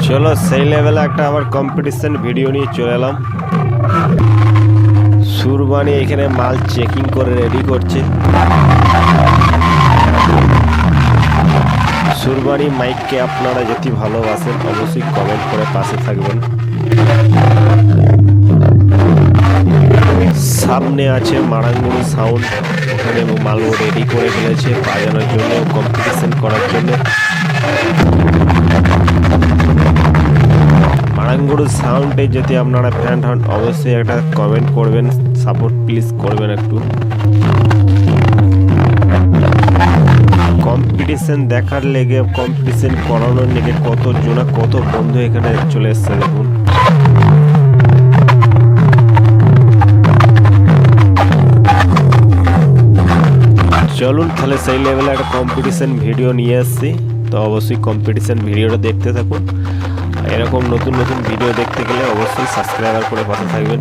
চলো সেই লেভেলে একটা আবার কম্পিটিশন ভিডিও নিয়ে চলে এলাম। সুরবানি এখানে মাল চেকিং করে রেডি করছে। সুরবানি মাইককে আপনারা যদি ভালোবাসেন অবশ্যই কমেন্ট করে পাশে থাকবেন। সামনে আছে মারাঙ্গুড়ি সাউন্ড, ওখানে মাল রেডি করে ফেলেছে বাজানোর জন্য, কম্পিটিশন করার জন্য। মারাঙ্গুড়ি সাউন্ডে যদি আপনারা ফ্যান হন অবশ্যই একটা কমেন্ট করবেন, সাপোর্ট প্লিজ করবেন একটু। কম্পিটিশন দেখার লেগে, কম্পিটিশন করানোর লেগে কত জনা কত বন্ধু এখানে চলে এসছে দেখুন। চলুন তাহলে সেই লেভেলে একটা কম্পিটিশন ভিডিও নিয়ে আসছি, তো অবশ্যই কম্পিটিশন ভিডিওটা দেখতে থাকুন। এরকম নতুন নতুন ভিডিও দেখতে গেলে অবশ্যই সাবস্ক্রাইবার করে পাশে থাকবেন।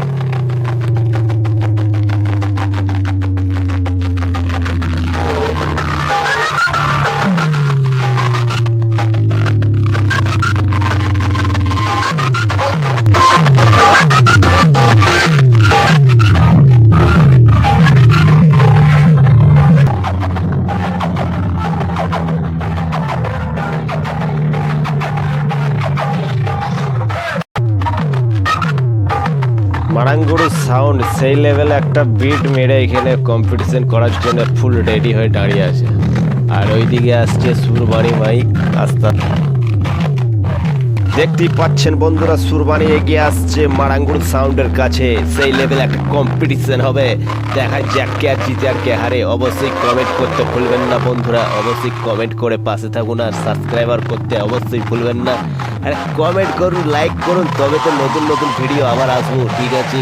মারাঙ্গুড়ি সাউন্ড সেই লেভেলে একটা বিট মেরে এখানে কম্পিটিশন করার জন্য ফুল রেডি হয়ে দাঁড়িয়ে আছে। আর ওইদিকে আসছে সুরবানি মাইক আস্তা, দেখতেই পাচ্ছেন বন্ধুরা সুরবানি এগিয়ে আসছে মারাঙ্গুড়ি সাউন্ডের কাছে। সেই লেভেলে একটা কম্পিটিশন হবে, দেখা যাক কে জিতে আর কে হারে। অবশ্যই কমেন্ট করতে ভুলবেন না বন্ধুরা, অবশ্যই কমেন্ট করে পাশে থাকুন আর সাবস্ক্রাইবার করতে অবশ্যই ভুলবেন না। আর কমেন্ট করুন, লাইক করুন, তবে তো নতুন নতুন ভিডিও আবার আসবো, ঠিক আছে।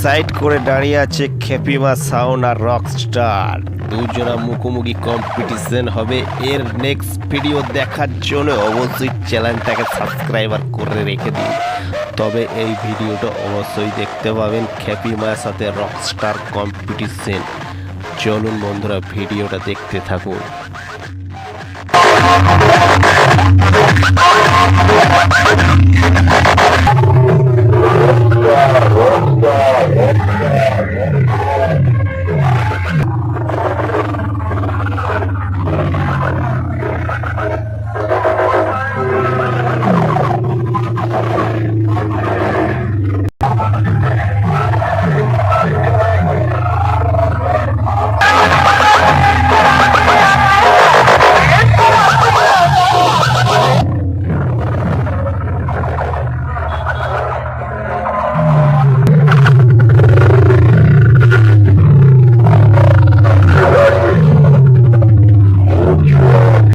সাইড করে দাঁড়িয়ে আছে খেপিমা সাউন্ড আর রকস্টার, দুজনা মুখোমুখি কম্পিটিশন হবে। এর নেক্সট ভিডিও দেখার জন্য অবশ্যই চ্যানেলটাকে সাবস্ক্রাইবার করে রেখে দিন। তবে এই ভিডিওটা অবশ্যই দেখতে পাবেন খেপিমার সাথে রকস্টার কম্পিটিশন। চলুন বন্ধুরা ভিডিওটা দেখতে থাকুন। Yeah.